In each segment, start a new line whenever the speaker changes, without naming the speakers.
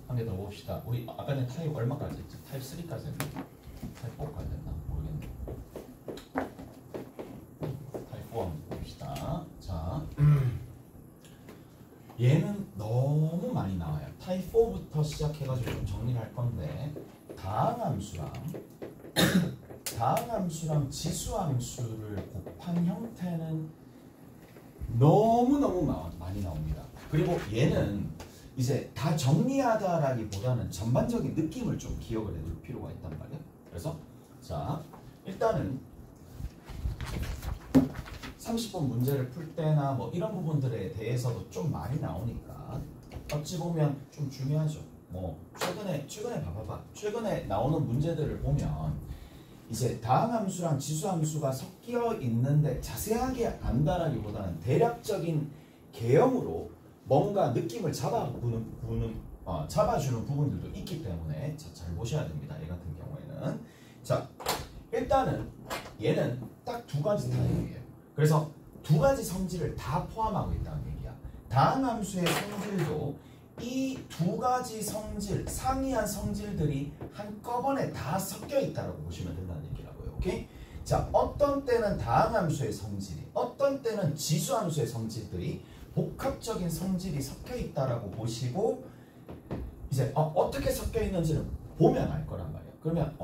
한 개 더 봅시다. 우리 아까 전에 타입 얼마까지 했지? 타입 3까지 했나? 타입 4까지 했나? 모르겠네. 타입 4 한번 봅시다. 자, 얘는 너무 많이 나와요. 타입 4부터 시작해가지고 좀 정리를 할 건데, 다항함수랑 지수함수를 곱한 형태는 너무너무 많이 나옵니다. 그리고 얘는 이제 다 정리하다라기보다는 전반적인 느낌을 좀 기억을 해둘 필요가 있단 말이에요. 그래서 자, 일단은 30번 문제를 풀 때나 뭐 이런 부분들에 대해서도 좀 많이 나오니까 어찌 보면 좀 중요하죠. 뭐 최근에 봐봐. 최근에 나오는 문제들을 보면 이제 다항함수랑 지수함수가 섞여 있는데 자세하게 안다라기보다는 대략적인 개념으로 뭔가 느낌을 잡아주는 부분들도 있기 때문에 잘 보셔야 됩니다. 얘 같은 경우에는. 자, 일단은 얘는 딱 두 가지 타입이에요. 그래서 두 가지 성질을 다 포함하고 있다는 얘기야. 다항함수의 성질도 이 두 가지 성질, 상이한 성질들이 한꺼번에 다 섞여 있다고 보시면 된다는 얘기라고요. 오케이? 자, 어떤 때는 다항함수의 성질이, 어떤 때는 지수함수의 성질들이 복합적인 성질이 섞여 있다라고 보시고 이제 어떻게 섞여 있는지는 보면 알 거란 말이에요. 그러면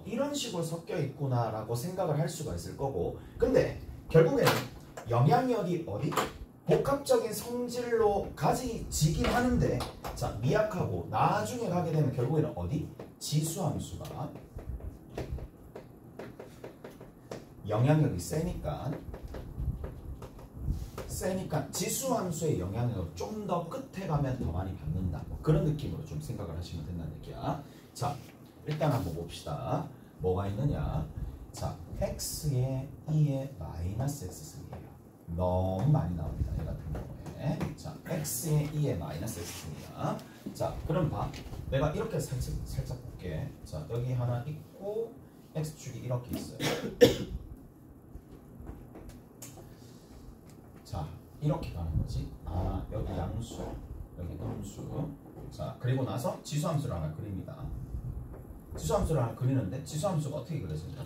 이런 식으로 섞여 있구나라고 생각을 할 수가 있을 거고, 근데 결국에는 영향력이 어디? 복합적인 성질로 가지긴 하는데, 자, 미약하고 나중에 가게 되면 결국에는 어디? 지수함수가 영향력이 세니까 지수함수의 영향력을 좀 더 끝에 가면 더 많이 받는다. 뭐 그런 느낌으로 좀 생각을 하시면 된다는 얘기야. 자, 일단 한번 봅시다. 뭐가 있느냐? 자, x에 2의 마이너스 x승이에요. 너무 많이 나옵니다. 얘 같은 경우에. 자, x에 2의 마이너스 x승이야. 자, 그럼 봐. 내가 이렇게 살짝 볼게. 자, 여기 하나 있고 x축이 이렇게 있어요. 자, 이렇게 가는 거지. 여기 양수, 여기 음수. 자, 그리고 나서 지수함수를 하나 그립니다. 지수함수를 하나 그리는데 지수함수가 어떻게 그려진다?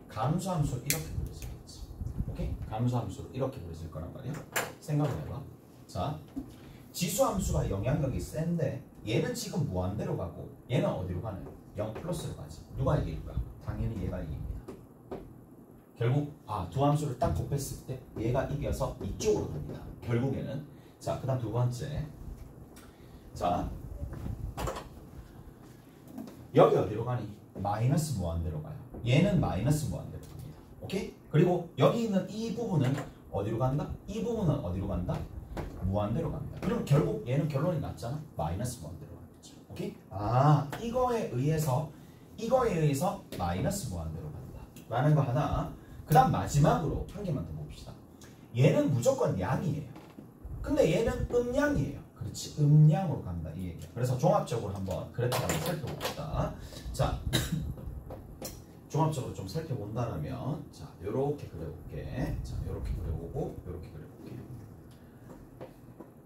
감수함수를 이렇게 그려지겠지. 오케이? 감수함수를 이렇게 그려질 거란 말이야. 생각을 해봐. 자, 지수함수가 영향력이 센데 얘는 지금 무한대로 가고 얘는 어디로 가나요? 0 플러스로 가지. 누가 이길까? 당연히 얘가 이깁니다. 결국 두 함수를 딱 곱했을 때 얘가 이겨서 이쪽으로 갑니다. 결국에는. 자, 그 다음 두 번째. 자, 여기 어디로 가니? 마이너스 무한대로 가요. 얘는 마이너스 무한대로 갑니다. 오케이? 그리고 여기 있는 이 부분은 어디로 간다? 이 부분은 어디로 간다? 무한대로 갑니다. 그럼 결국 얘는 결론이 났잖아? 마이너스 무한대로 가겠죠. 오케이? 이거에 의해서 마이너스 무한대로 간다 라는 거 하나. 그 다음 마지막으로 한 개만 더 봅시다. 얘는 무조건 양이에요. 근데 얘는 음양이에요. 그렇지, 음양으로 간다 이 얘기야. 그래서 종합적으로 한번 그래프를 한번 살펴봅시다. 자, 종합적으로 좀 살펴본다면, 자, 요렇게 그려볼게. 자, 요렇게 그려보고 요렇게 그려볼게.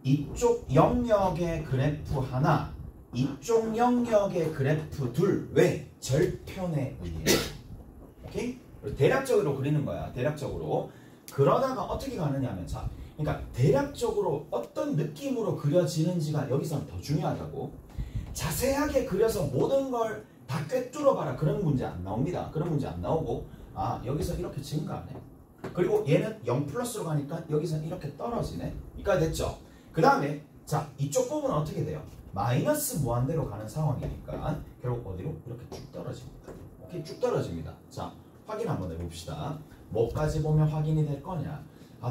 이쪽 영역의 그래프 하나, 이쪽 영역의 그래프 둘. 왜? 절편에 의해. 오케이? 대략적으로 그리는 거야. 대략적으로. 그러다가 어떻게 가느냐 하면, 자, 그러니까 대략적으로 어떤 느낌으로 그려지는지가 여기서는 더 중요하다고. 자세하게 그려서 모든 걸 다 꿰뚫어 봐라. 그런 문제 안 나옵니다. 그런 문제 안 나오고, 여기서 이렇게 증가하네. 그리고 얘는 0 플러스로 가니까 여기서는 이렇게 떨어지네. 여기까지 됐죠? 그 다음에 자, 이쪽 부분은 어떻게 돼요? 마이너스 무한대로 가는 상황이니까 결국 어디로? 이렇게 쭉 떨어집니다. 오케이? 쭉 떨어집니다. 자, 확인 한번 해봅시다. 뭐까지 보면 확인이 될 거냐?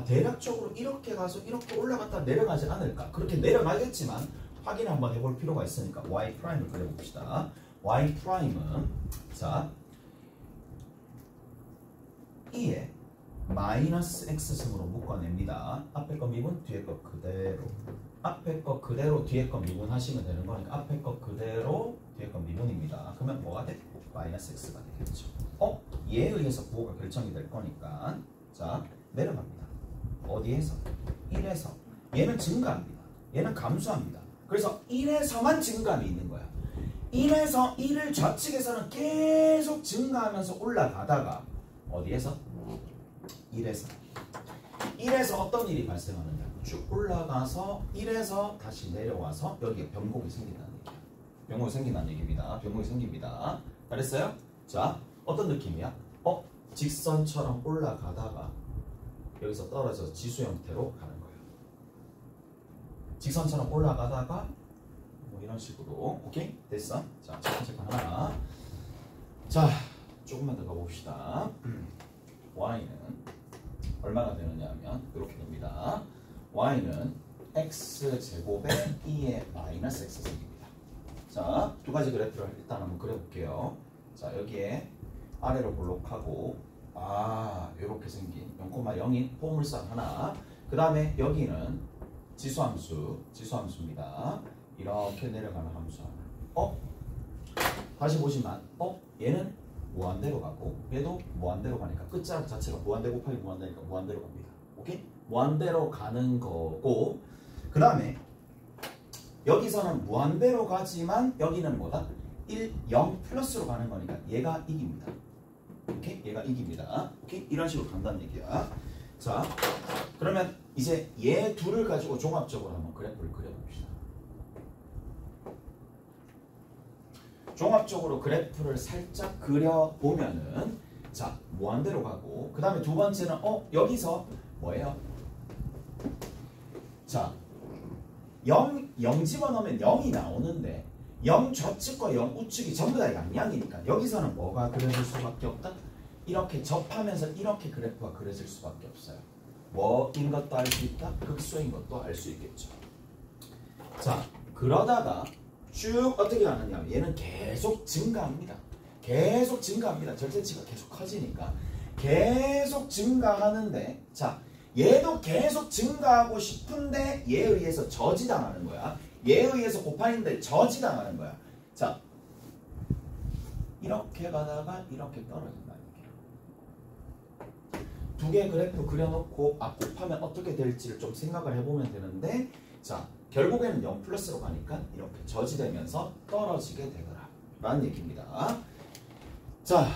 대략적으로 이렇게 가서 이렇게 올라갔다 내려가지 않을까? 그렇게 내려가겠지만 확인 한번 해볼 필요가 있으니까 y'을 그려봅시다. y'은 자, 2에 마이너스 x승으로 묶어냅니다. 앞에 거 미분, 뒤에 거 그대로. 앞에 거 그대로, 뒤에 거 미분하시면 되는 거니까 앞에 거 그대로, 뒤에 거 미분입니다. 그러면 뭐가 돼? 마이너스 x가 되겠죠. 얘에 의해서 부호가 결정이 될 거니까 자, 내려갑니다. 어디에서? 1에서. 얘는 증가합니다. 얘는 감소합니다. 그래서 1에서만 증감이 있는 거야. 1에서 1을 좌측에서는 계속 증가하면서 올라가다가 어디에서? 1에서 어떤 일이 발생하느냐. 쭉 올라가서 1에서 다시 내려와서 여기에 변곡이 생긴다는 얘기야. 변곡이 생긴다는 얘기입니다. 변곡이 생깁니다. 잘했어요? 자, 어떤 느낌이야? 직선처럼 올라가다가 여기서 떨어져서 지수 형태로 가는 거예요. 직선처럼 올라가다가 뭐 이런 식으로. 오케이? 됐어? 자, 첫 번째 거 하나. 자, 조금만 더 가봅시다. y는 얼마가 되느냐 하면 이렇게 됩니다. y는 x제곱에 2의 마이너스 x제곱입니다. 자, 두 가지 그래프를 일단 한번 그려볼게요. 자, 여기에 아래로 볼록하고 이렇게 생긴 0,0인 포물선 하나. 그 다음에 여기는 지수함수입니다. 이렇게 내려가는 함수 하나. 다시 보시면 얘는 무한대로 가고 얘도 무한대로 가니까 끝자락 자체가 무한대 곱하기 무한대니까 무한대로 갑니다. 오케이? 무한대로 가는 거고, 그 다음에 여기서는 무한대로 가지만 여기는 뭐다? 1, 0 플러스로 가는 거니까 얘가 이깁니다. 오케이? 얘가 이깁니다. 오케이? 이런 식으로 간다는 얘기야. 자, 그러면 이제 얘 둘을 가지고 종합적으로 한번 그래프를 그려봅시다. 종합적으로 그래프를 살짝 그려보면은, 자, 무한대로 가고, 그 다음에 두 번째는 여기서 뭐예요? 자, 0 집어넣으면 0이 나오는데 0 좌측과 0 우측이 전부 다 양양이니까 여기서는 뭐가 그려질 수밖에 없다? 이렇게 접하면서 이렇게 그래프가 그려질 수밖에 없어요. 뭐인 것도 알 수 있다? 극소인 것도 알 수 있겠죠. 자, 그러다가 쭉 어떻게 가느냐, 얘는 계속 증가합니다. 계속 증가합니다. 절대치가 계속 커지니까 계속 증가하는데, 자, 얘도 계속 증가하고 싶은데 얘에 의해서 저지당하는 거야. 얘에 의해서 곱하는데 저지당하는 거야. 자, 이렇게 가다가 이렇게 떨어진다는 얘기야. 두 개의 그래프 그려놓고 곱하면 어떻게 될지를 좀 생각을 해보면 되는데, 자, 결국에는 0 플러스로 가니까 이렇게 저지되면서 떨어지게 되더라 라는 얘기입니다. 자,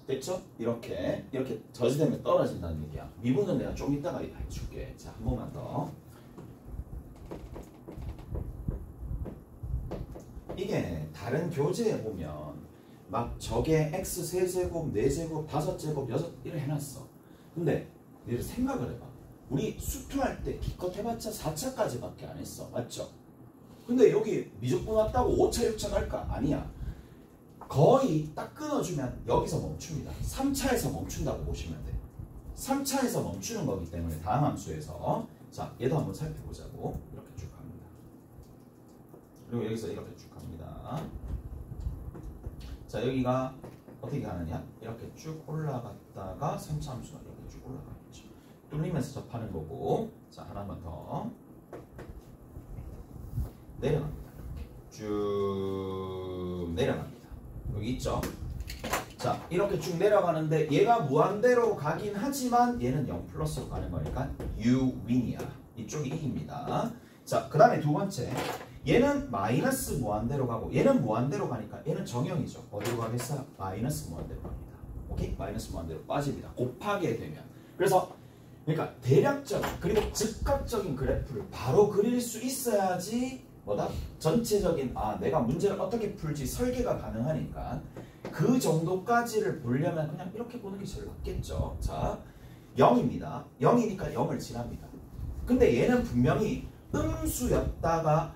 됐죠? 이렇게 저지되면 떨어진다는 얘기야. 미분은 내가 좀 이따가 해줄게. 자, 한 번만 더. 이게 다른 교재에 보면 막 저게 x 세제곱, 4제곱, 5제곱, 6 이렇게 해놨어. 근데 얘를 생각을 해봐. 우리 수투할 때 기껏 해봤자 4차까지밖에 안 했어. 맞죠? 근데 여기 미적분 왔다고 5차, 6차 갈까? 아니야. 거의 딱 끊어주면 여기서 멈춥니다. 3차에서 멈춘다고 보시면 돼. 3차에서 멈추는 거기 때문에 다음 함수에서, 자, 얘도 한번 살펴보자고. 이렇게 쭉 갑니다. 그리고 여기서 이렇게 쭉 갑니다. 자, 여기가 어떻게 가느냐? 이렇게 쭉 올라갔다가 3차 함수가 이렇게 쭉 올라가겠죠. 뚫리면서 접하는 거고. 자, 하나만 더 내려갑니다. 이렇게 쭉 내려갑니다. 여기 있죠? 자, 이렇게 쭉 내려가는데 얘가 무한대로 가긴 하지만 얘는 0 플러스로 가는 거니까 u윈이야. 이쪽이 이깁니다. 자, 그 다음에 두 번째, 얘는 마이너스 무한대로 가고 얘는 무한대로 가니까 얘는 정형이죠. 어디로 가겠어요? 마이너스 무한대로 갑니다. 오케이? 마이너스 무한대로 빠집니다. 곱하게 되면. 그래서 그러니까 대략적 그리고 즉각적인 그래프를 바로 그릴 수 있어야지 뭐다? 전체적인 내가 문제를 어떻게 풀지 설계가 가능하니까 그 정도까지를 보려면 그냥 이렇게 보는 게 제일 낫겠죠. 자, 0입니다. 0이니까 0을 지납니다. 근데 얘는 분명히 음수였다가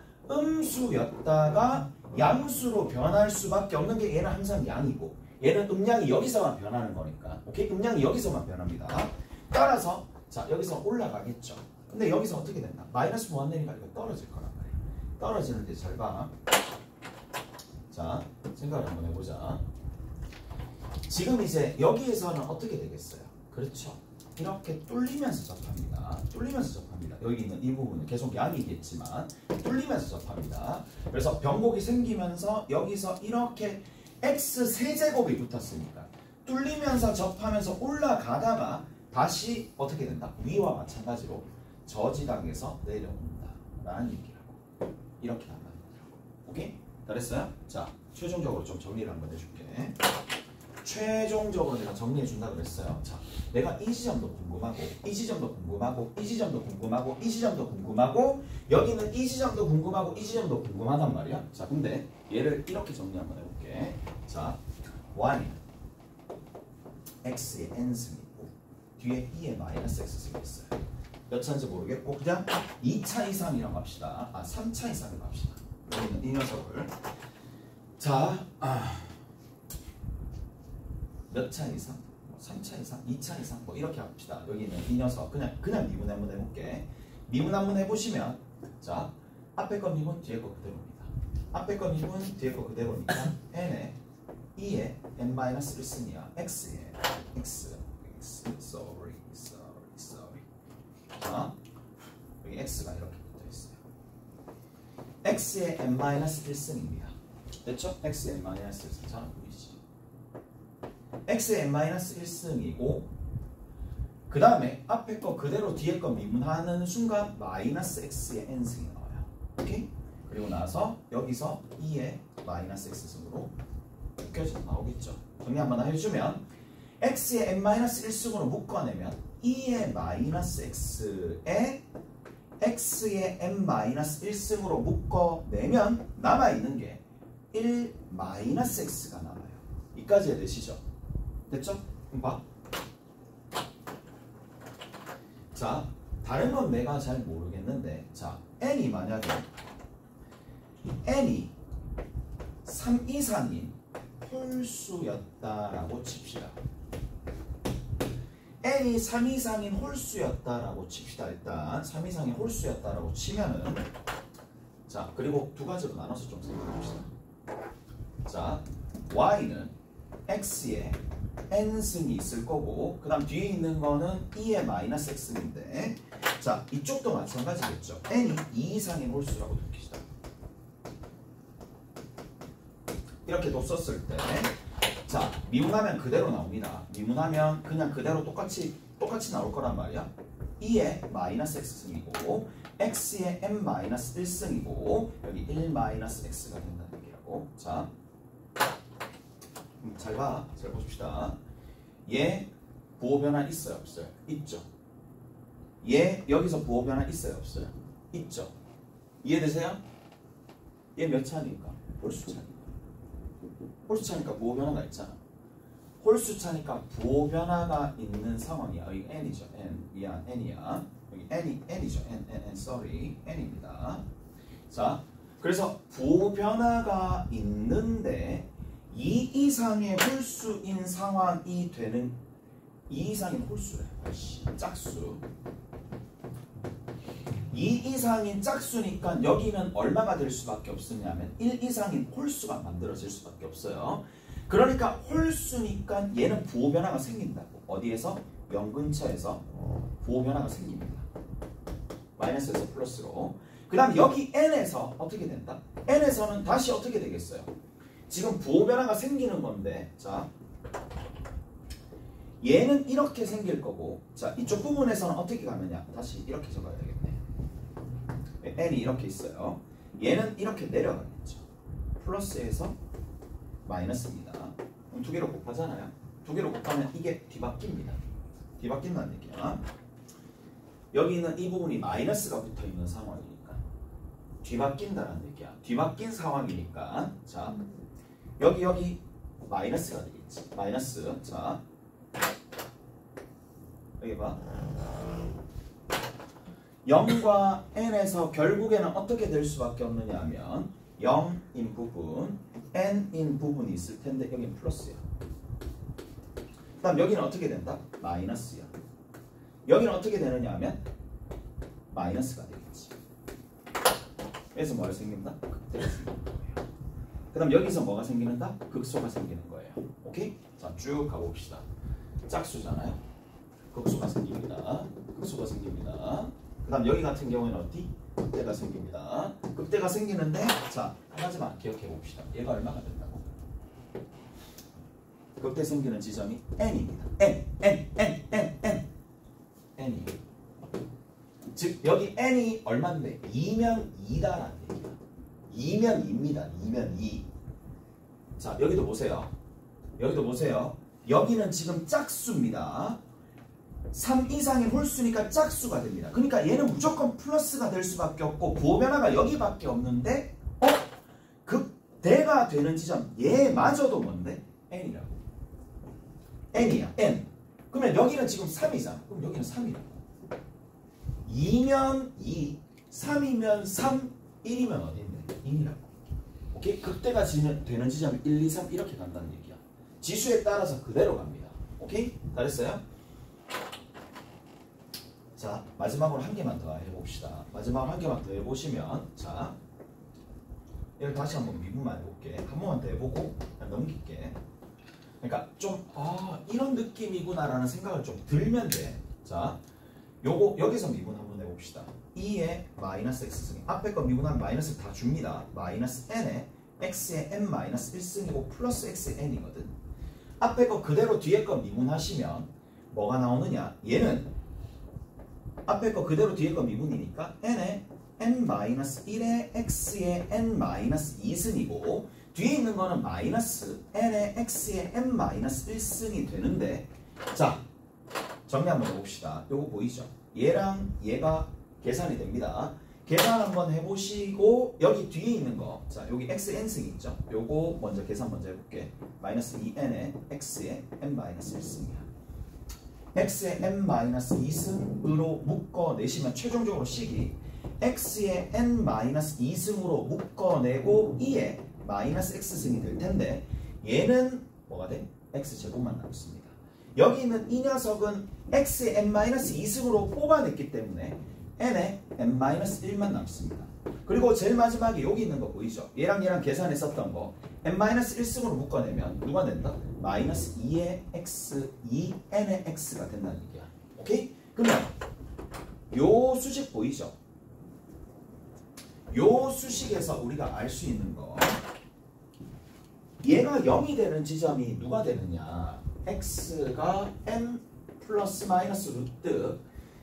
양수로 변할 수밖에 없는 게 얘는 항상 양이고 얘는 음량이 여기서만 변하는 거니까. 오케이? 음량이 여기서만 변합니다. 따라서 자, 여기서 올라가겠죠. 근데 여기서 어떻게 된다? 마이너스 무한대니까 이거 떨어질 거란 말이야. 떨어지는데 잘 봐. 자, 생각을 한번 해보자. 지금 이제 여기에서는 어떻게 되겠어요? 그렇죠. 이렇게 뚫리면서 접합니다. 뚫리면서 접합니다. 여기 있는 이 부분은 계속 양이겠지만 뚫리면서 접합니다. 그래서 변곡이 생기면서 여기서 이렇게 x 세제곱이 붙었으니까 뚫리면서 접하면서 올라가다가 다시 어떻게 된다? 위와 마찬가지로 저지당해서 내려온다 라는 얘기라고. 잘했어요? 자, 최종적으로 좀 정리를 한번 해줄게. 최종적으로 내가 정리해 준다 그랬어요. 자, 내가 이 지점도 궁금하고, 이 지점도 궁금하고, 이 지점도 궁금하고, 이 지점도 궁금하고, 여기는 이 지점도 궁금하고, 이 지점도 궁금하단 말이야. 자, 근데 얘를 이렇게 정리 한번 해볼게. 자, y는 x의 n승이고 뒤에 2의 마이너스 x승이 있어요. 몇 차인지 모르겠고 그냥 2차 이상이라고 합시다. 3차 이상이라고 합시다. 여기는 이 녀석을 자, 몇 차 이상? 3차 이상? 2차 이상? 뭐 이렇게 합시다. 여기는 이 녀석 그냥 미분 한번 해볼게. 미분 한번 해보시면 자, 앞에 거 미분 뒤에 거 그대로입니다. 앞에 거 미분 뒤에 거 그대로니까 n에 2에 n-1승이야. x에 x sorry. 자, 여기 x가 이렇게 붙어있어요. x의 n-1승입니다. 됐죠? x의 n-1승. 자, 보이지? x의 n-1승이고 그 다음에 앞에 거 그대로 뒤에 거 미분하는 순간 마이너스 x의 n승이 나와요. 오케이? 그리고 나서 여기서 2의 마이너스 x승으로 묶여서 나오겠죠. 정리 한번 해주면 x의 n-1승으로 묶어내면 2의 마이너스 x에 x의 n-1승으로 묶어내면 남아있는 게 1 마이너스 x가 남아요. 이까지 해되시죠? 됐죠? 그럼 봐. 자, 다른 건 내가 잘 모르겠는데 자, n이 만약에 n이 3 이상인 홀수였다라고 칩시다. n이 3 이상인 홀수였다라고 칩시다. 일단 3 이상인 홀수였다라고 치면은 자, 그리고 두 가지로 나눠서 좀 생각해봅시다. 자, y는 x에 n승이 있을 거고 그 다음 뒤에 있는 거는 2의 마이너스 x인데 자, 이쪽도 마찬가지겠죠. n이 2 이상인 홀수라고 느끼시다. 이렇게 뒀었을 때 자, 미분하면 그대로 나옵니다. 미분하면 그냥 그대로 똑같이 나올 거란 말이야. 2의 마이너스 x승이고 x의 n-1승이고 여기 1 마이너스 x가 된다는 얘기라고. 자, 잘 봐. 잘 보십시다. 얘 부호 변화 있어요? 없어요? 있죠. 얘 여기서 부호 변화 있어요? 없어요? 있죠. 이해되세요? 얘 몇 차니까? 홀수 차니까. 홀수 차니까 부호 변화가 있잖아. 홀수 차니까 부호 변화가 있는 상황이야. 여기 n이죠. n. 미안, n이야. 여기 n이죠. n, sorry. n입니다. 자, 그래서 부호 변화가 있는데 2 이상의 홀수인 상황이 되는 2 이상인 홀수래. 짝수. 2 이상인 짝수니까 여기는 얼마가 될 수밖에 없으냐면 1 이상인 홀수가 만들어질 수밖에 없어요. 그러니까 홀수니까 얘는 부호 변화가 생긴다고. 어디에서? 0 근처에서 부호 변화가 생깁니다. 마이너스에서 플러스로. 그 다음 여기 n에서 어떻게 된다? n에서는 다시 어떻게 되겠어요? 지금 부호 변화가 생기는 건데 자, 얘는 이렇게 생길 거고 자, 이쪽 부분에서는 어떻게 가느냐? 다시 이렇게 적어야 되겠네. n이 이렇게 있어요. 얘는 이렇게 내려가겠죠. 플러스에서 마이너스입니다. 그럼 두 개로 곱하잖아요. 두 개로 곱하면 이게 뒤바뀝니다. 뒤바뀐다는 얘기야. 여기 있는 이 부분이 마이너스가 붙어있는 상황이니까 뒤바뀐다는 얘기야. 뒤바뀐 상황이니까 자, 여기 마이너스가 되겠지. 마이너스. 자, 여기 봐. 0과 n에서 결국에는 어떻게 될 수밖에 없느냐 하면 0인 부분, n인 부분이 있을 텐데 여기는 플러스야. 그 다음 여기는 어떻게 된다? 마이너스야. 여기는 어떻게 되느냐 하면 마이너스가 되겠지. 그래서 뭐가 생긴다? 극대가 생기는 거예요. 그 다음 여기서 뭐가 생기는다? 극소가 생기는 거예요. 오케이? 자, 쭉 가봅시다. 짝수잖아요. 극소가 생깁니다. 극소가 생깁니다. 그 다음 여기 같은 경우에는 어디? 극대가 생깁니다. 극대가 생기는데 자, 한 가지만 기억해 봅시다. 얘가 얼마가 된다고? 극대 생기는 지점이 n입니다. n이. 즉 여기 n이 얼마인데? 2면 2다라는 얘기야. 2면 2입니다. 2면 2. 자, 여기도 보세요. 여기도 보세요. 여기는 지금 짝수입니다. 3 이상의 홀수니까 짝수가 됩니다. 그러니까 얘는 무조건 플러스가 될 수밖에 없고 부호 변화가 여기밖에 없는데 극대가 되는 지점 얘마저도 뭔데? n이라고. n이야. n. 그러면 여기는 지금 3이잖아. 그럼 여기는 3이라고. 2면 2, 3이면 3, 1이면 어딘데? 1이라고. 오케이? 극대가 되는 지점이 1, 2, 3 이렇게 간다는 얘기야. 지수에 따라서 그대로 갑니다. 오케이? 잘했어요? 자, 마지막으로 한 개만 더 해봅시다. 마지막으로 한 개만 더 해보시면, 자, 얘를 다시 한번 미분만 해볼게. 한 번만 더 해보고 넘길게. 그러니까 좀 이런 느낌이구나라는 생각을 좀 들면 돼. 자, 요거 여기서 미분 한번 해봅시다. 2의 마이너스 x승. 앞에 거 미분하면 마이너스 다 줍니다. 마이너스 n에 x의 n 마이너스 1승이고 플러스 x의 n이거든. 앞에 거 그대로 뒤에 거 미분하시면 뭐가 나오느냐? 얘는 앞에 거 그대로 뒤에 거 미분이니까 n에 n-1에 x의 n-2승이고 뒤에 있는 거는 마이너스 n에 x의 n-1승이 되는데, 자, 정리 한번 해봅시다. 요거 보이죠? 얘랑 얘가 계산이 됩니다. 계산 한번 해보시고 여기 뒤에 있는 거, 자, 여기 xn승이 있죠? 요거 먼저 계산 먼저 해볼게. 마이너스 2n에 x의 n-1승이야. x의 n-2승으로 묶어내시면 최종적으로 식이 x의 n-2승으로 묶어내고 2의 마이너스 x승이 될 텐데 얘는 뭐가 돼? x제곱만 남습니다. 여기 있는 이 녀석은 x의 n-2승으로 뽑아냈기 때문에 n에 n-1만 남습니다. 그리고 제일 마지막에 여기 있는 거 보이죠? 얘랑 계산했었던 거 n-1승으로 묶어내면 누가 된다? 마이너스 2의 x, 2n의 x가 된다는 얘기야. 오케이? 그러면 요 수식 보이죠? 요 수식에서 우리가 알 수 있는 거, 얘가 0이 되는 지점이 누가 되느냐? x가 n 플러스 마이너스 루트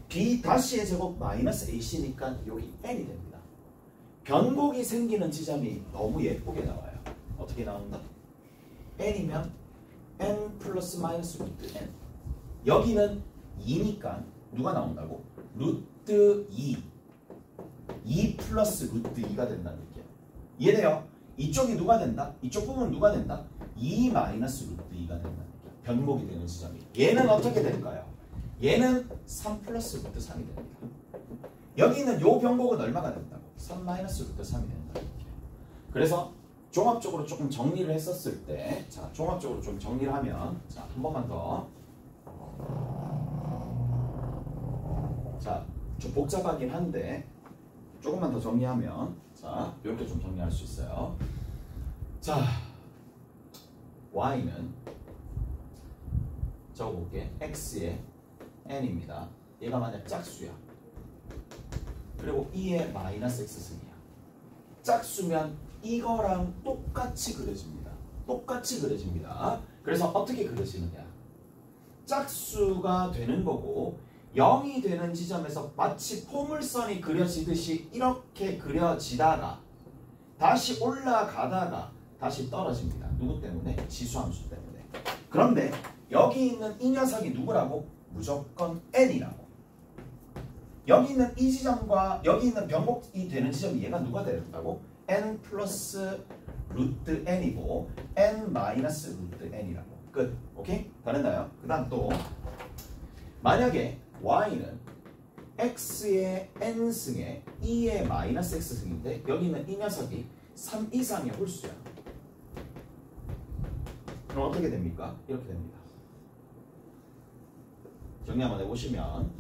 b 다시의 제곱 마이너스 ac니까 여기 n이 됩니다. 변곡이 생기는 지점이 너무 예쁘게 나와요. 어떻게 나온다? n이면 n 플러스 마이너스 루트 n. 여기는 2니까 누가 나온다고? 루트 2 플러스 루트 2가 된다는 얘기야. 이해돼요? 이쪽이 누가 된다? 이쪽 부분 누가 된다? 2 마이너스 루트 2가 된다는 얘기야. 변곡이 되는 지점이. 얘는 어떻게 될까요? 얘는 3 플러스 루트 3이 됩니다. 여기 있는 요 변곡은 얼마가 된다고? 3 마이너스 루트 3이 된다는 얘기야. 그래서 종합적으로 조금 정리를 했었을 때, 자, 종합적으로 좀 정리를 하면, 자, 한 번만 더. 자, 좀 복잡하긴 한데 조금만 더 정리하면, 자, 이렇게 좀 정리할 수 있어요. 자, y는 적어볼게. x의 n입니다. 얘가 만약 짝수야. 그리고 2의 마이너스 x승이야. 짝수면 이거랑 똑같이 그려집니다. 똑같이 그려집니다. 그래서 어떻게 그려지느냐? 짝수가 되는 거고 0이 되는 지점에서 마치 포물선이 그려지듯이 이렇게 그려지다가 다시 올라가다가 다시 떨어집니다. 누구 때문에? 지수함수 때문에. 그런데 여기 있는 이 녀석이 누구라고? 무조건 n이라고. 여기 있는 이 지점과 여기 있는 변곡이 되는 지점이 얘가 누가 된다고? n 플러스 루트 n이고 n 마이너스 루트 n이라고. 끝. 오케이? 다 됐나요? 그 다음 또 만약에 y는 x의 n승에 2의 마이너스 x승인데 여기 있는 이 녀석이 3 이상의 홀수야. 그럼 어떻게 됩니까? 이렇게 됩니다. 정리 한번 해보시면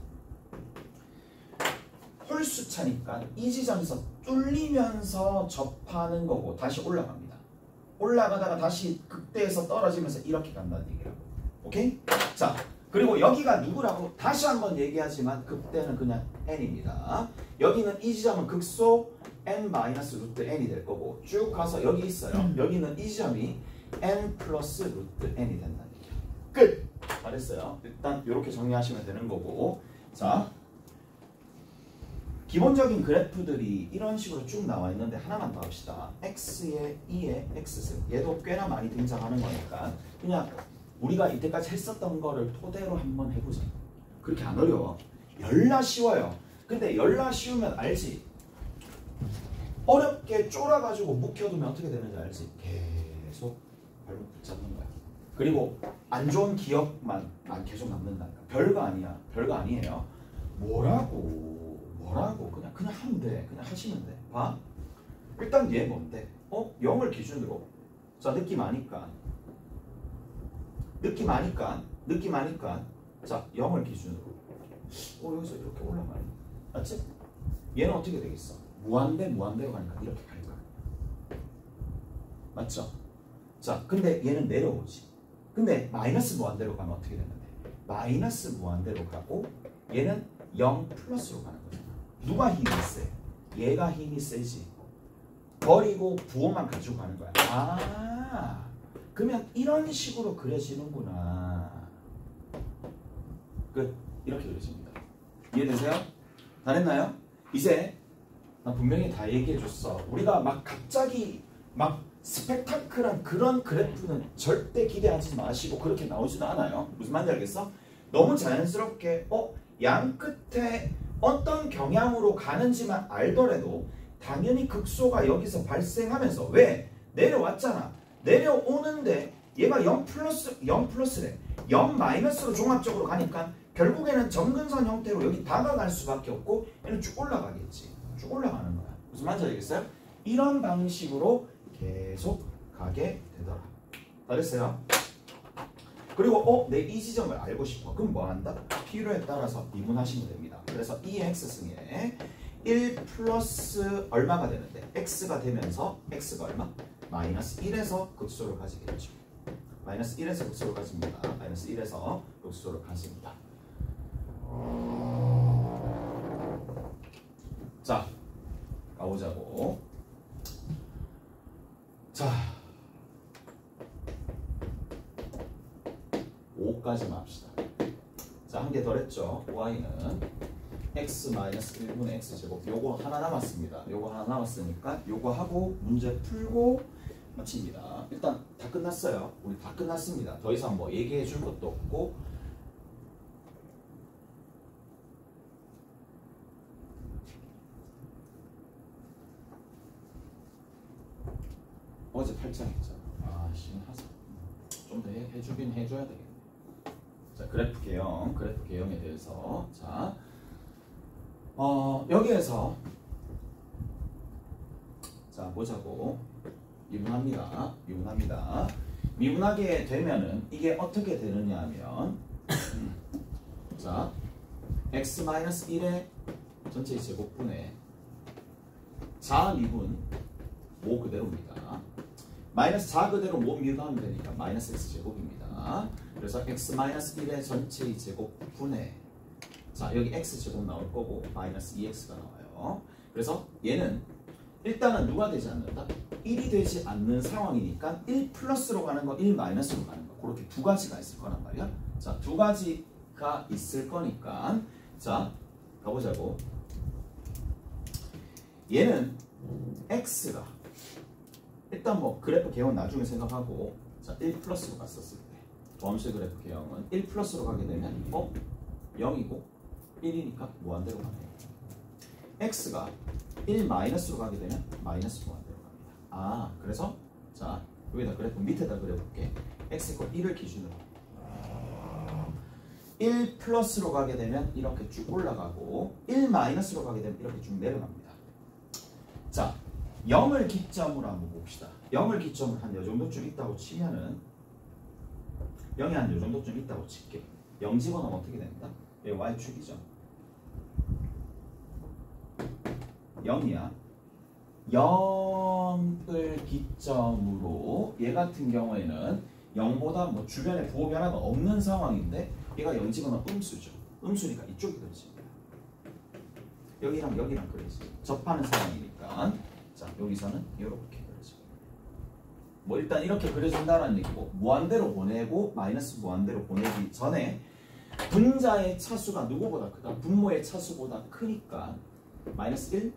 홀수 차니까 이 지점에서 뚫리면서 접하는 거고 다시 올라갑니다. 올라가다가 다시 극대에서 떨어지면서 이렇게 간다는 얘기라고. 오케이? 자, 그리고 여기가 누구라고? 다시 한번 얘기하지만 극대는 그냥 n입니다. 여기는 이 지점은 극소 n-루트 n이 될 거고 쭉 가서 여기 있어요. 여기는 이 지점이 n 플러스 루트 n이 된다는 얘기야. 끝! 잘했어요. 일단 이렇게 정리하시면 되는 거고, 자, 기본적인 그래프들이 이런 식으로 쭉 나와 있는데 하나만 더 합시다. x에 2에 x승. 얘도 꽤나 많이 등장하는 거니까 그냥 우리가 이때까지 했었던 거를 토대로 한번 해보자. 그렇게 안 어려워. 열나 쉬워요. 근데 열나 쉬우면 알지? 어렵게 쫄아가지고 묵혀두면 어떻게 되는지 알지? 계속 발목 붙잡는 거야. 그리고 안 좋은 기억만 계속 남는다니까. 별거 아니야. 별거 아니에요. 뭐라고 그냥 하면 돼. 그냥 하시면 돼. 봐. 일단 얘 뭔데? 0을 기준으로. 자, 느낌 아니까. 자, 0을 기준으로. 여기서 이렇게 올라가네. 맞지? 얘는 어떻게 되겠어? 무한대로 가니까 이렇게 갈 거야. 맞죠? 자, 근데 얘는 내려오지. 근데 마이너스 무한대로 가면 어떻게 되는데? 마이너스 무한대로 가고 얘는 0 플러스로 가는 거잖아. 누가 힘이 세? 얘가 힘이 세지. 버리고 부호만 가지고 가는 거야. 아, 그러면 이런 식으로 그려지는구나. 끝. 이렇게 그려집니다. 이해되세요? 다 됐나요? 이제 나 분명히 다 얘기해줬어. 우리가 막 갑자기 막 스펙타클한 그런 그래프는 절대 기대하지 마시고 그렇게 나오지도 않아요. 무슨 말인지 알겠어? 너무 자연스럽게 양 끝에 어떤 경향으로 가는지만 알더라도 당연히 극소가 여기서 발생하면서 왜? 내려왔잖아. 내려오는데 얘가 0 플러스래. 0 마이너스로 종합적으로 가니까 결국에는 점근선 형태로 여기 다가갈 수밖에 없고 얘는 쭉 올라가겠지. 쭉 올라가는 거야. 무슨 말인지 알겠어요? 이런 방식으로 계속 가게 되더라. 다 됐어요? 그리고 내 이 지점을 알고 싶어. 그럼 뭐 한다? 필요에 따라서 미분하시면 됩니다. 그래서 2x승에 1 플러스 얼마가 되는데 x가 되면서 x가 얼마? 마이너스 1에서 극소를 가지겠죠. 마이너스 1에서 극소를 가집니다. 마이너스 1에서 극소를 가집니다. 자, 가보자고. 자, 5까지만 합시다. 자, 한 개 더 했죠. y는 x-1분의 x제곱. 요거 하나 남았습니다. 요거 하나 남았으니까 요거 하고 문제 풀고 마칩니다. 일단 다 끝났어요. 우리 다 끝났습니다. 더 이상 뭐 얘기해 줄 것도 없고 어제 8장 했잖아. 하자. 좀 더 해주긴 해줘야 되겠네. 자, 그래프 개형에 대해서. 자, 여기에서 자, 보자고. 미분합니다. 미분하게 되면은 이게 어떻게 되느냐 하면 자, x-1의 전체의 제곱분의 자미분 5 그대로입니다. 마이너스 4 그대로 못 미분하면 되니까 마이너스 x제곱입니다. 그래서 x-1의 전체의 제곱분의 자, 여기 x제곱 나올 거고 마이너스 2x가 나와요. 그래서 얘는 일단은 누가 되지 않는다? 1이 되지 않는 상황이니까 1 플러스로 가는 거, 1 마이너스로 가는 거. 그렇게 두 가지가 있을 거란 말이야. 자, 두 가지가 있을 거니까 자, 가보자고. 얘는 x가 일단 뭐 그래프 개형 나중에 생각하고 자, 1 플러스로 갔었을 때 도함수의 그래프 개형은 1 플러스로 가게 되면 0이고 1이니까 무한대로 가네요. x가 1 마이너스로 가게 되면 마이너스 무한대로 갑니다. 그래서 자, 여기다 그래프 밑에다 그려볼게. x = 1을 기준으로 1 플러스로 가게 되면 이렇게 쭉 올라가고 1 마이너스로 가게 되면 이렇게 쭉 내려갑니다. 자, 0을 기점으로 한번 봅시다. 0을 기점으로 한 요 정도쯤 있다고 치면은 0이 한 요 정도쯤 있다고 칠게. 0 집어넣으면 어떻게 됩니까? 여기 y축이죠. 0이야. 0을 기점으로 얘 같은 경우에는 0보다 뭐 주변에 부호 변화가 없는 상황인데 얘가 0 집어넣으면 음수죠. 음수니까 이쪽이 그려집니다. 여기랑 그려지. 접하는 상황이니까 자, 여기서는 이렇게 그려집니다. 뭐 일단 이렇게 그려진다는 얘기고 무한대로 보내고 마이너스 무한대로 보내기 전에 분자의 차수가 누구보다 크다? 분모의 차수보다 크니까 마이너스 1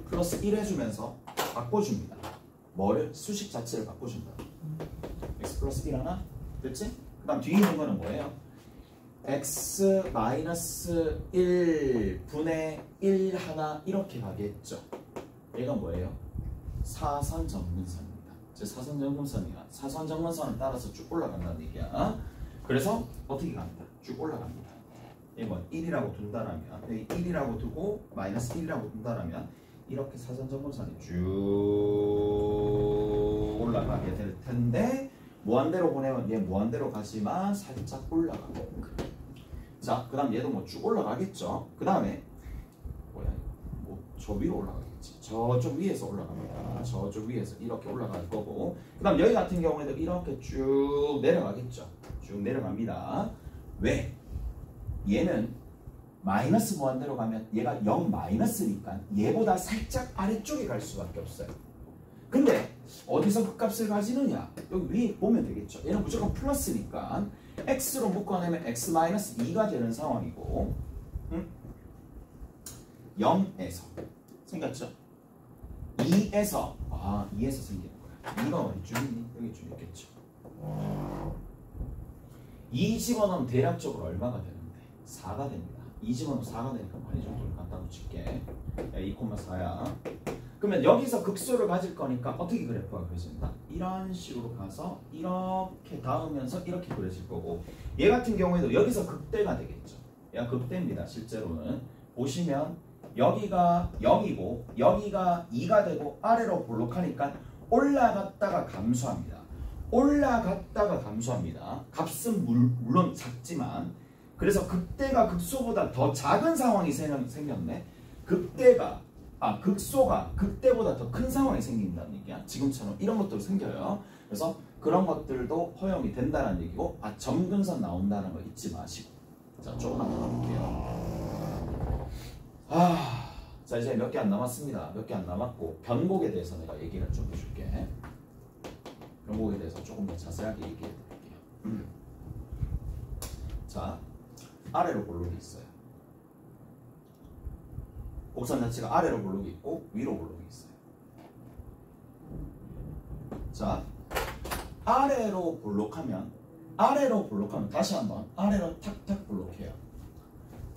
플러스 1 해주면서 바꿔줍니다. 뭐를? 수식 자체를 바꿔준다. x 플러스 1 하나 됐지? 그 다음 뒤에 있는 거는 뭐예요? x 마이너스 1 분의 1 하나 이렇게 가겠죠. 얘가 뭐예요? 사선점근선입니다. 즉 사선점근선이야. 사선점근선을 따라서 쭉 올라간다는 얘기야. 그래서 어떻게 갑니다? 쭉 올라갑니다. 이건 1이라고 둔다라면 1이라고 두고 마이너스 1이라고 둔다라면 이렇게 사선점근선이 쭉 올라가게 될 텐데 무한대로 보내면 얘 무한대로 가지만 살짝 올라가고. 자, 그 다음 얘도 뭐 쭉 올라가겠죠. 그 다음에 뭐야 뭐 저 위로 올라가겠지. 저쪽 위에서 올라갑니다. 저쪽 위에서 이렇게 올라갈 거고, 그 다음 여기 같은 경우에도 이렇게 쭉 내려가겠죠. 쭉 내려갑니다. 왜? 얘는 마이너스 무한대로 가면 얘가 0 마이너스니까 얘보다 살짝 아래쪽에 갈 수밖에 없어요. 근데 어디서 그 값을 가지느냐? 여기 위에 보면 되겠죠. 얘는 무조건 플러스니까 x로 묶어내면 x 마이너스 2가 되는 상황이고, 0에서 생겼죠? 2에서 2에서 생기는 거야. 2가 어디쯤 있니? 여기쯤 있겠죠. 2 집어넣으면 대략적으로 얼마가 되는데? 4가 됩니다. 2 집어넣으면 4가 되니까 이 정도를 갖다 붙일게. 2,4야. 그러면 여기서 극소를 가질 거니까 어떻게 그래프가 그려진다? 이런 식으로 가서 이렇게 닿으면서 이렇게 그려질 거고, 얘 같은 경우에도 여기서 극대가 되겠죠. 얘가 극대입니다. 실제로는 보시면 여기가 0이고 여기가 2가 되고 아래로 볼록하니까 올라갔다가 감소합니다. 올라갔다가 감소합니다. 값은 물론 작지만, 그래서 극대가 극소보다 더 작은 상황이 생겼네. 극소가 극대보다 더 큰 상황이 생긴다는 얘기야. 지금처럼 이런 것도 생겨요. 그래서 그런 것들도 허용이 된다는 얘기고, 점근선 나온다는 거 잊지 마시고. 자, 조금만 더 가볼게요. 자, 이제 몇 개 안 남았습니다. 몇 개 안 남았고, 변곡에 대해서 내가 얘기를 좀 해줄게. 변곡에 대해서 조금 더 자세하게 얘기해 드릴게요. 자, 아래로 볼록이 있어요. 곡선 자체가 아래로 볼록이 있고 위로 볼록이 있어요. 자, 아래로 볼록하면 다시 한번 아래로 탁탁 볼록해요.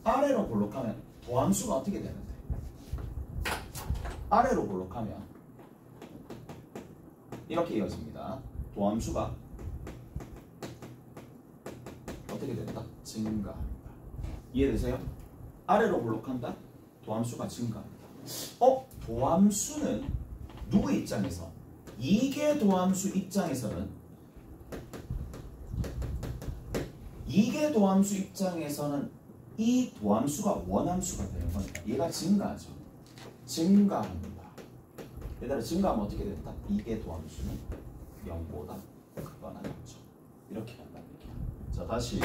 아래로 볼록하면 도함수가 어떻게 되는데? 아래로 볼록하면 이렇게 이어집니다. 도함수가 어떻게 된다? 증가합니다. 이해되세요? 아래로 볼록한다? 도함수가 증가합니다. 도함수는 누구의 입장에서? 이계 도함수 입장에서는 이 도함수가 원함수가 되는 겁니다. 얘가 증가하죠. 증가합니다. 얘들아, 증가하면 어떻게 된다? 이계 도함수는 0보다 크거나 같죠. 이렇게 간다는 얘기야. 자, 다시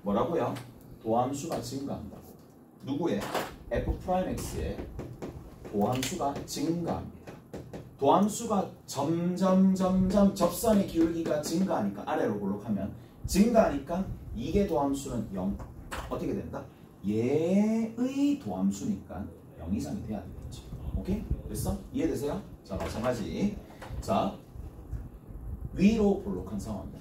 뭐라고요? 도함수가 증가한다고. 누구의? f'x의 도함수가 증가합니다. 도함수가 점점 접선의 기울기가 증가하니까 아래로 볼록하면 증가하니까 이게 도함수는 0 어떻게 된다? 얘의 도함수니까 0 이상이 돼야 되겠죠. 오케이? 됐어? 이해되세요? 자, 마찬가지. 자, 위로 볼록한 상황입니다.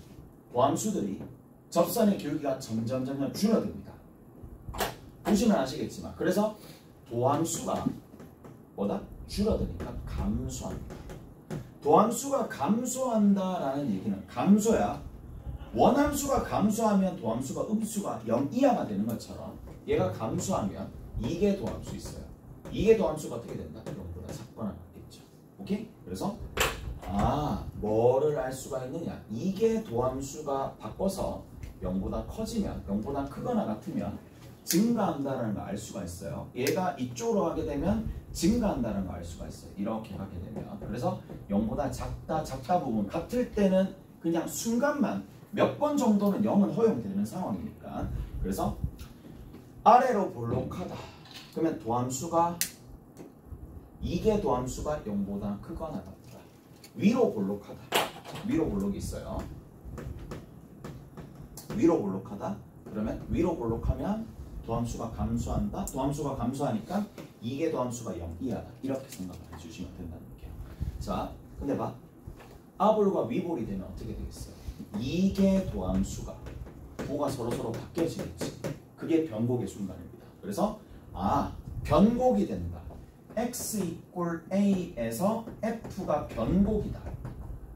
도함수들이 접선의 기울기가 점점 줄어듭니다. 보시면 아시겠지만, 그래서 도함수가 뭐다? 줄어드니까 감소합니다. 도함수가 감소한다라는 얘기는 감소야. 원함수가 감소하면 도함수가 음수가 0 이하가 되는 것처럼 얘가 감소하면 이계 도함수 있어요. 이계 도함수가 어떻게 된다? 0보다 작거나 같겠죠. 오케이? 그래서 뭐를 알 수가 있느냐? 이계 도함수가 바꿔서 0보다 커지면, 0보다 크거나 같으면 증가한다는 걸 알 수가 있어요. 얘가 이쪽으로 가게 되면 증가한다는 걸 알 수가 있어요. 이렇게 가게 되면. 그래서 0보다 작다 부분 같을 때는 그냥 순간만 몇 번 정도는 0은 허용되는 상황이니까. 그래서 아래로 볼록하다. 그러면 도함수가 이계 도함수가 0보다 크거나 같다. 위로 볼록하다. 위로 볼록이 있어요. 위로 볼록하다. 그러면 위로 볼록하면 도함수가 감소한다. 도함수가 감소하니까 2개 도함수가 0 이하다. 이렇게 생각을 해주시면 된다는 얘기야. 자, 근데 봐. 아볼과 위볼이 되면 어떻게 되겠어요? 2개 도함수가 부호가 서로 바뀌어지겠지. 그게 변곡의 순간입니다. 그래서 변곡이 된다. x equal a에서 f가 변곡이다.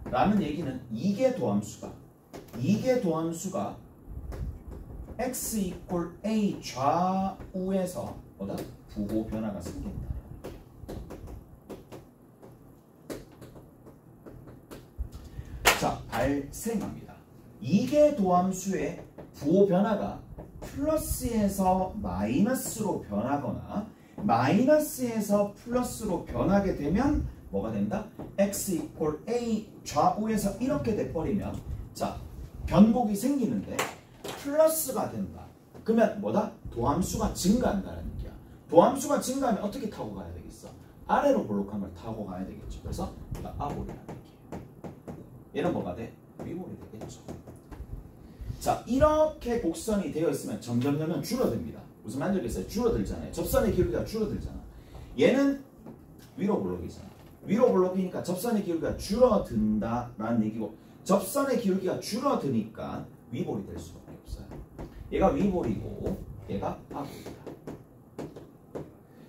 라는 얘기는 2개 도함수가 x equal a 좌우에서 뭐다? 부호 변화가 생긴다. 자, 발생합니다. 2개 도함수의 부호 변화가 플러스에서 마이너스로 변하거나 마이너스에서 플러스로 변하게 되면 뭐가 된다? x equal a 좌우에서 이렇게 돼버리면 자, 변곡이 생기는데 플러스가 된다. 그러면 뭐다? 도함수가 증가한다는 얘기야. 도함수가 증가하면 어떻게 타고 가야 되겠어? 아래로 볼록한 걸 타고 가야 되겠죠. 그래서 아볼이라는 얘기예요. 얘는 뭐가 돼? 위볼이 되겠죠. 자, 이렇게 곡선이 되어 있으면 점점 줄어듭니다. 무슨 말인지 줄어들잖아요. 접선의 기울기가 줄어들잖아. 얘는 위로 볼록이잖아. 위로 볼록이니까 접선의 기울기가 줄어든다라는 얘기고, 접선의 기울기가 줄어드니까 위볼이 될 수밖에 없어요. 얘가 위볼이고 얘가 아볼이다.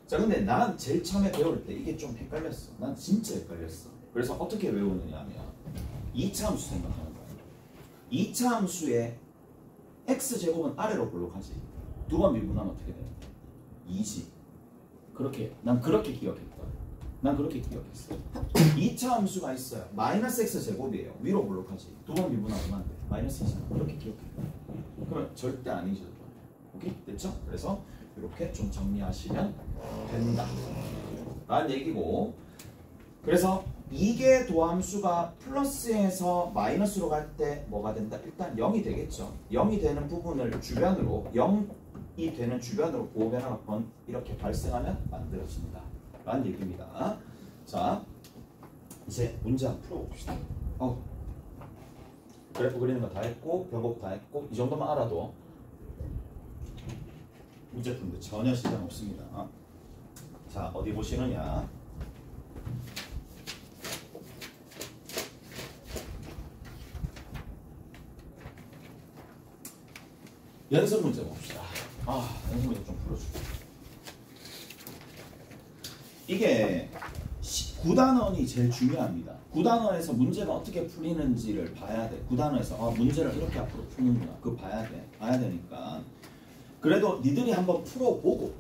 자, 근데 난 제일 처음에 배울 때 이게 좀 헷갈렸어. 난 진짜 헷갈렸어. 그래서 어떻게 외우느냐 하면 2차 함수 생각하는 거야. 2차 함수의 x제곱은 아래로 볼록하지. 두 번 미분하면 어떻게 돼? 2지. 난 그렇게 기억했다. 난 그렇게 기억했어. 2차 함수가 있어요. 마이너스 x제곱이에요. 위로 볼록하지. 두 번 미분하면 안 돼. 마이너스 2잖아. 그렇게 기억했다. 그러면 절대 아니죠. 오케이? 됐죠? 그래서 이렇게 좀 정리하시면 된다. 라는 얘기고, 그래서 2개 도함수가 플러스에서 마이너스로 갈 때 뭐가 된다? 일단 0이 되겠죠. 0이 되는 부분을 주변으로, 0이 되는 주변으로 부호 변화가 이렇게 발생하면 만들어진다. 라는 얘기입니다. 자, 이제 문제 한번 풀어봅시다. 그래프 그리는 거 다 했고, 변곡 다 했고, 이 정도만 알아도 문제 푸는데 전혀 시간 없습니다. 자, 어디 보시느냐? 연습 문제 봅시다. 연습 문제 좀 풀어줄게요. 이게 9단원이 제일 중요합니다. 9단원에서 문제가 어떻게 풀리는지를 봐야 돼. 9단원에서 문제를 이렇게 앞으로 푸는구나. 그거 봐야 되니까. 그래도 니들이 한번 풀어보고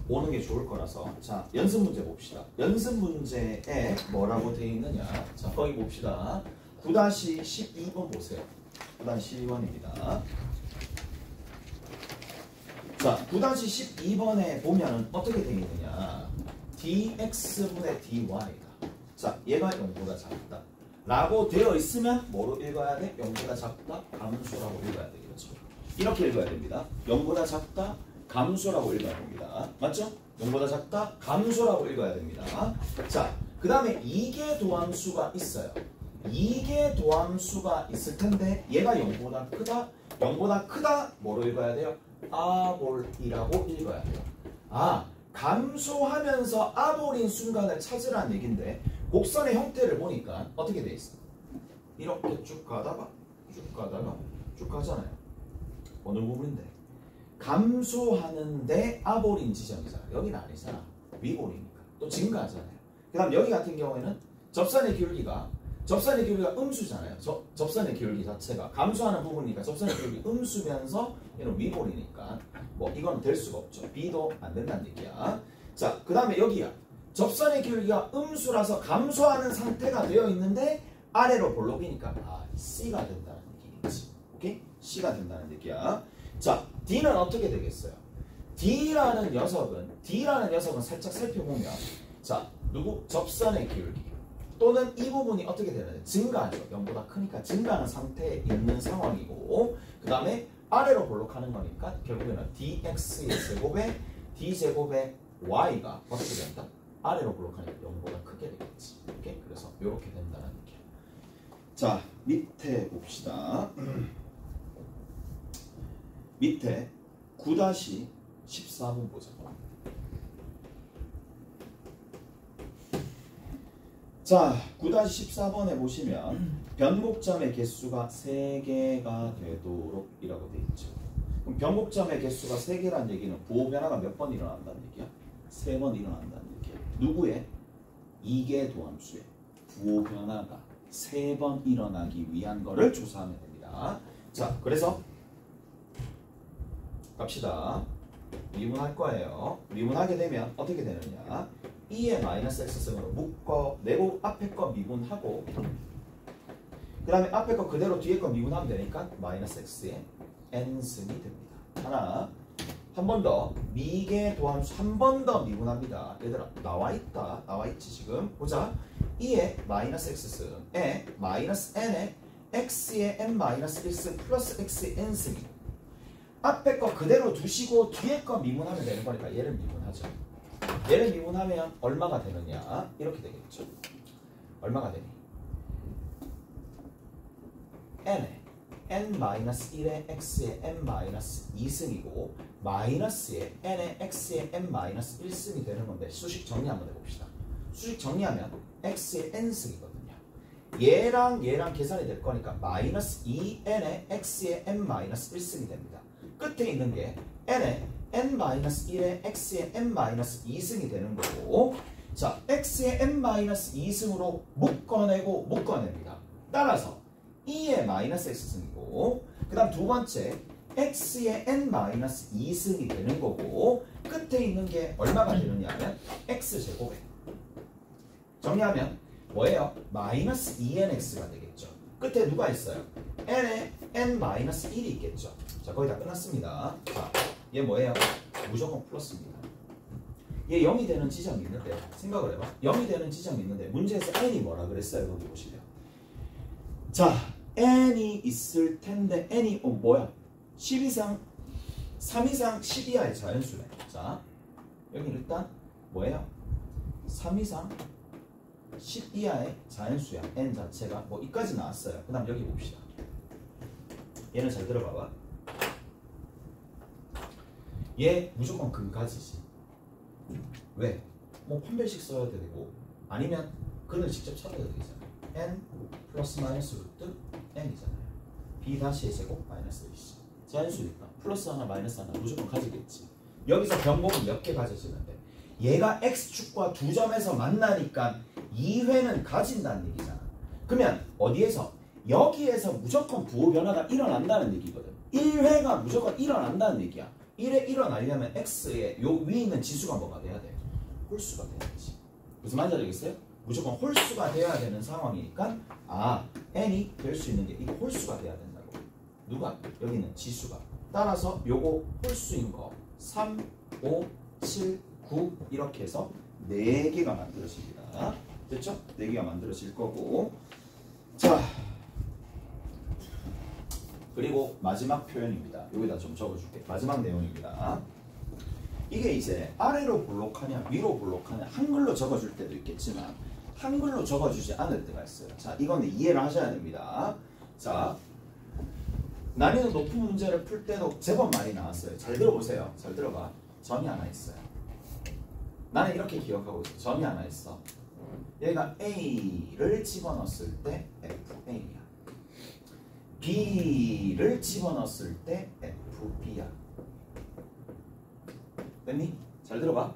오는 게 좋을 거라서. 자, 연습 문제 봅시다. 연습 문제에 뭐라고 되어 있느냐. 자, 거기 봅시다. 9-12번 보세요. 9-12번입니다. 자, 9-12번에 보면 어떻게 되어 있느냐. dx분의 dy다. 자, 얘가 0보다 작다. 라고 되어 있으면 뭐로 읽어야 돼? 0보다 작다, 감소라고 읽어야 되겠죠. 이렇게 읽어야 됩니다. 0보다 작다, 감소라고 읽어야 됩니다. 맞죠? 0보다 작다, 감소라고 읽어야 됩니다. 자, 그 다음에 2개 도함수가 있어요. 2개 도함수가 있을 텐데 얘가 0보다 크다, 0보다 크다, 뭐로 읽어야 돼요? 아볼이라고 읽어야 돼요. 감소하면서 아볼인 순간을 찾으라는 얘긴데, 곡선의 형태를 보니까 어떻게 돼 있어? 이렇게 쭉 가다가 쭉 가잖아요. 어느 부분인데? 감소하는데 아볼인 지점이잖아. 여기는 아니잖아. 위볼이니까. 또 증가하잖아요. 그 다음 여기 같은 경우에는 접선의 기울기가 음수잖아요. 접선의 기울기 자체가 감소하는 부분이니까 접선의 기울기 음수면서 얘는 위볼이니까 뭐 이건 될 수가 없죠. B도 안 된다는 얘기야. 자, 그 다음에 여기야. 접선의 기울기가 음수라서 감소하는 상태가 되어 있는데 아래로 볼록이니까 C가 된다는 얘기겠지. 오케이? C가 된다는 얘기야. 자, D는 어떻게 되겠어요? D라는 녀석은 살짝 살펴보면, 자, 접선의 기울기 또는 이 부분이 어떻게 되느냐? 증가하죠. 0보다 크니까 증가하는 상태에 있는 상황이고, 그 다음에 아래로 볼록하는 거니까 결국에는 dx의 제곱에 d제곱의 y가 어떻게 된다? 아래로 볼록하니까 0보다 크게 되겠지. 오케이? 그래서 이렇게 된다는 얘기야. 자, 밑에 봅시다. 밑에 9-14번 보자. 자, 9-14번에 보시면 변곡점의 개수가 3개가 되도록 이라고 되어 있죠. 그럼 변곡점의 개수가 3개란 얘기는 부호 변화가 몇 번 일어난다는 얘기야? 3번 일어난다는 얘기야. 누구의? 2개 도함수의 부호 변화가 3번 일어나기 위한 거를 조사하면 됩니다. 자, 그래서 갑시다. 미분할 거예요. 미분하게 되면 어떻게 되느냐? 2의 마이너스 x승으로 묶어내고 앞에 거 미분하고 그 다음에 앞에 거 그대로 뒤에 거 미분하면 되니까 마이너스 x의 n승이 됩니다. 하나, 한 번 더 미개 도함수 한 번 더 미분합니다. 얘들아 나와있다. 나와있지 지금. 보자. 2의 마이너스 x승에 마이너스 n에 x의 n 마이너스 1승 플러스 x의 n승이 앞에 거 그대로 두시고 뒤에 거 미분하면 되는 거니까 얘를 미분하죠. 얘를 미분하면 얼마가 되느냐? 이렇게 되겠죠. 얼마가 되니? n에 n-1의 x의 n-2승이고 마이너스의 n의 x의 n-1승이 되는 건데 수식 정리 한번 해봅시다. 수식 정리하면 x의 n승이거든요. 얘랑 얘랑 계산이 될 거니까 마이너스 2n의 x의 n-1승이 됩니다. 끝에 있는 게 n의 n-1의 x의 n-2승이 되는 거고 자, x의 n-2승으로 묶어내고 묶어냅니다. 따라서 2의 마이너스 x승이고 그 다음 두 번째 x의 n-2승이 되는 거고 끝에 있는 게 얼마가 되느냐 하면 x제곱에 정리하면 뭐예요? 마이너스 2nx가 되겠죠. 끝에 누가 있어요? n에 n-1이 있겠죠. 자, 거의 다 끝났습니다. 자, 얘 뭐예요? 무조건 플러스입니다. 얘 0이 되는 지점이 있는데 생각을 해봐. 0이 되는 지점이 있는데 문제에서 n이 뭐라 그랬어요? 여기 보시면 자, n이 있을 텐데 n이 뭐야? 10 이상 3 이상 10 이하의 자연수네. 자, 여기 일단 뭐예요? 3 이상 10 이하의 자연수야. n 자체가 뭐 이까지 나왔어요. 그 다음 여기 봅시다. 얘는 잘 들어봐봐. 얘 무조건 근가지지. 왜? 뭐 판별식 써야 되고 아니면 근을 직접 찾아야 되잖아. n 플러스 마이너스 루트 n이잖아요. b 다시의 제곱 마이너스 1씨. 자연수니까 플러스 하나 마이너스 하나 무조건 가지겠지. 여기서 변곡은 몇 개 가져지는데 얘가 x축과 두 점에서 만나니까 2회는 가진다는 얘기잖아. 그러면 어디에서? 여기에서 무조건 부호 변화가 일어난다는 얘기거든. 1회가 무조건 일어난다는 얘기야. 1회 일어나려면 x의 요 위에 있는 지수가 뭐가 돼야 돼? 홀수가 돼야지. 무슨 말인지 알겠어요? 무조건 홀수가 돼야 되는 상황이니까 n이 될 수 있는 게 이거 홀수가 돼야 된다고. 누가? 여기 있는 지수가. 따라서 요거 홀수인 거 3, 5, 7, 9 이렇게 해서 4개가 만들어집니다. 됐죠? 4개가 만들어질 거고 자 그리고 마지막 표현입니다. 여기다 좀 적어줄게. 마지막 내용입니다. 이게 이제 아래로 볼록하냐 위로 볼록하냐 한글로 적어줄 때도 있겠지만 한글로 적어주지 않을 때가 있어요. 자, 이거는 이해를 하셔야 됩니다. 자, 난이도 높은 문제를 풀 때도 제법 많이 나왔어요. 잘 들어보세요. 잘 들어봐. 점이 하나 있어요. 나는 이렇게 기억하고 있어. 점이 하나 있어. 얘가 A를 집어넣었을 때 FA야. B를 집어넣었을 때 FB야. 됐니? 잘 들어봐.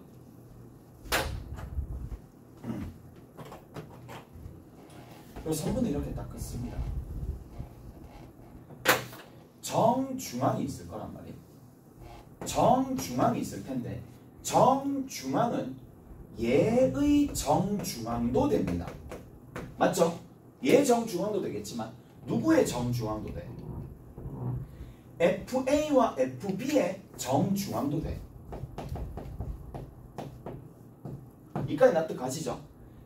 그래서 성분은 이렇게 딱 긋습니다. 정중앙이 있을 거란 말이에요. 정중앙이 있을 텐데 정중앙은 얘의 정중앙도 됩니다. 맞죠? 얘 정중앙도 되겠지만 누구의 정중앙도 돼? FA와 FB의 정중앙도 돼. 이까지 납득 가시죠?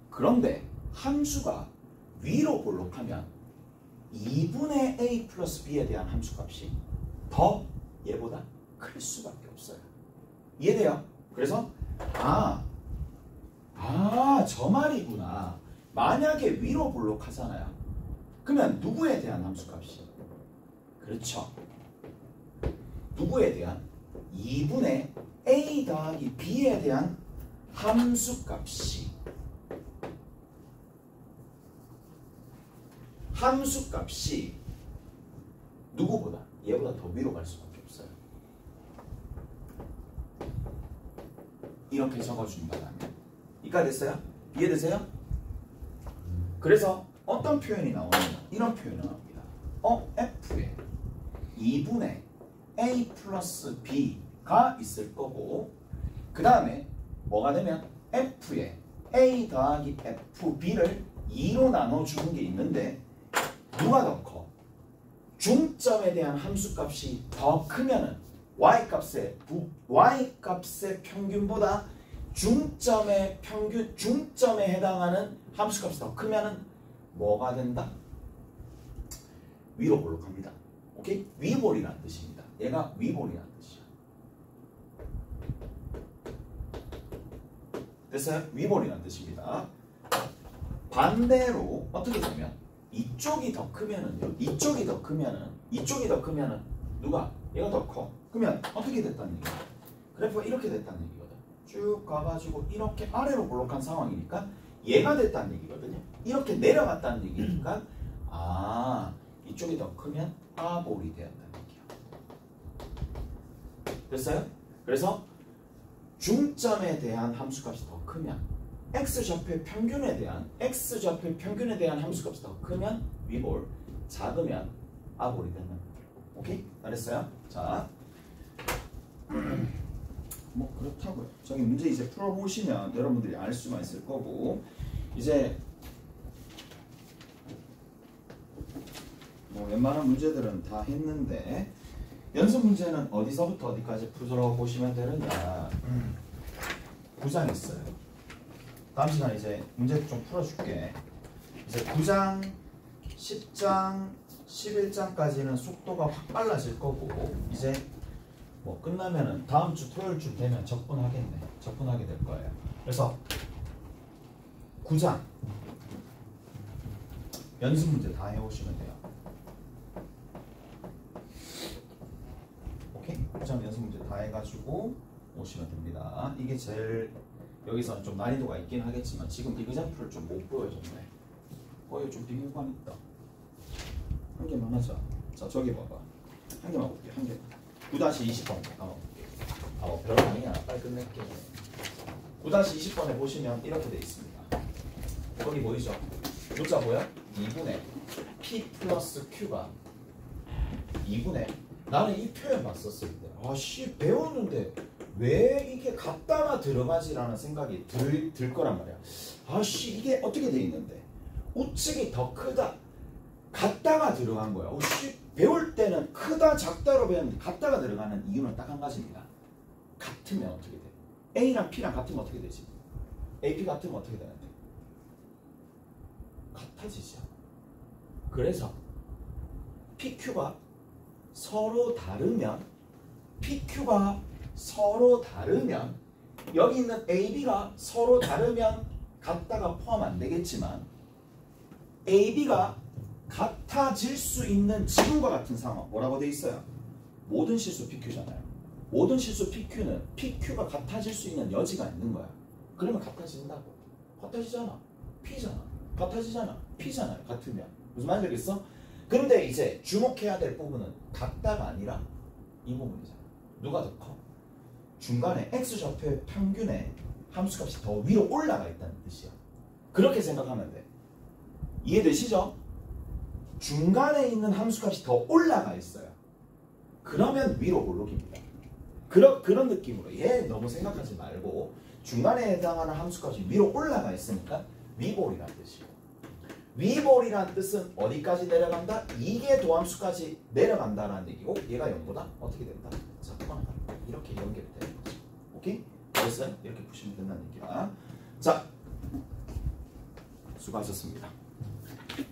그런데 함수가 위로 볼록하면 2분의 A 플러스 B에 대한 함수값이 더 얘보다 클 수밖에 없어요. 이해돼요? 그래서 저 말이구나. 만약에 위로 볼록하잖아요. 그러면 누구에 대한 함수값이? 그렇죠. 누구에 대한? 2분의 A 더하기 B에 대한 함수값이 함수값이 누구보다 얘보다 더 위로 갈 수밖에 없어요. 이렇게 적어주는 거라면 이까 됐어요? 이해되세요? 그래서 어떤 표현이 나오느냐 이런 표현이 나옵니다. F에 2분의 A 플러스 B가 있을 거고 그 다음에 뭐가 되면 F에 A 더하기 FB를 2로 나눠주는 게 있는데 누가 더 커? 중점에 대한 함수값이 더 크면은 Y값의 평균보다 중점에 해당하는 함수값이 더 크면은 뭐가 된다? 위로 볼록합니다. 오케이? 위볼이라는 뜻입니다. 얘가 위볼이라는 뜻이야. 됐어요? 위볼이라는 뜻입니다. 반대로 어떻게 되면 이쪽이 더 크면은요. 이쪽이 더 크면은 누가? 얘가 더 커. 그러면 어떻게 됐다는 얘기야? 그래프가 이렇게 됐다는 얘기거든. 쭉 가가지고 이렇게 아래로 볼록한 상황이니까 얘가 됐다는 얘기거든요. 이렇게 내려갔다는 얘기니까 이쪽이 더 크면 파볼이 되었다는 얘기야. 됐어요? 그래서 중점에 대한 함수값이 더 크면 x좌표의 평균에 대한 함수값이 더 크면 위볼, 작으면 아볼이 되는 거예요. 오케이? 알았어요? 자, 뭐 그렇다고요. 저기 문제 이제 풀어보시면 여러분들이 알 수가 있을 거고 이제 뭐 웬만한 문제들은 다 했는데 연습 문제는 어디서부터 어디까지 풀어보시면 되느냐 9장 있어요. 다음 시간에 이제 문제 좀 풀어줄게. 이제 9장, 10장, 11장까지는 속도가 확 빨라질 거고 이제 뭐 끝나면은 다음 주 토요일쯤 되면 적분하게 될 거예요. 그래서 9장 연습 문제 다 해오시면 돼요. 오케이? 9장 연습 문제 다 해가지고 오시면 됩니다. 이게 제일 여기서는 좀 난이도가 있긴 하겠지만 지금 이그젠플을 좀 못 보여줬네. 거의 좀 비밀관 있다. 한 개만 하자. 자 저기 봐봐. 한 개만 볼게. 한 개만. 9-20번 별로 아니야. 빨리 끝낼게. 9-20번에 보시면 이렇게 돼 있습니다. 거기 보이죠? 요자 보여? 2분의 P 플러스 Q가 2분의 나는 이 표현 봤었을 때 배웠는데 왜 이게 갖다가 들어가지라는 생각이 들 거란 말이야. 이게 어떻게 돼 있는데 우측이 더 크다 갖다가 들어간 거야. 배울 때는 크다 작다로 배웠는데 갖다가 들어가는 이유는 딱 한 가지입니다. 같으면 어떻게 돼? A랑 P랑 같으면 어떻게 되지? AP 같으면 어떻게 되는데? 같아지죠. 그래서 PQ가 서로 다르면 여기 있는 AB가 서로 다르면 같다가 포함 안 되겠지만 AB가 같아질 수 있는 지금과 같은 상황 뭐라고 돼 있어요? 모든 실수 PQ잖아요. 모든 실수 PQ는 PQ가 같아질 수 있는 여지가 있는 거야. 그러면 같아진다고. 같아지잖아. P잖아. 같아지잖아. P잖아요. 같으면. 무슨 말인지 알겠어? 근데 이제 주목해야 될 부분은 같다가 아니라 이 부분이잖아. 누가 더 커? 중간에 X좌표의 평균에 함수값이 더 위로 올라가 있다는 뜻이야. 그렇게 생각하면 돼. 이해되시죠? 중간에 있는 함수값이 더 올라가 있어요. 그러면 위로 볼록입니다. 그런 느낌으로 얘 너무 생각하지 말고 중간에 해당하는 함수값이 위로 올라가 있으니까 위볼이라는 뜻이고 위볼이라는 뜻은 어디까지 내려간다? 이게 도함수까지 내려간다라는 얘기고 얘가 0보다 어떻게 된다? 작거나 같다. 이렇게 연결이 되는 거죠. 오케이? 됐어요? 이렇게 보시면 된다는 얘기야. 자, 수고하셨습니다.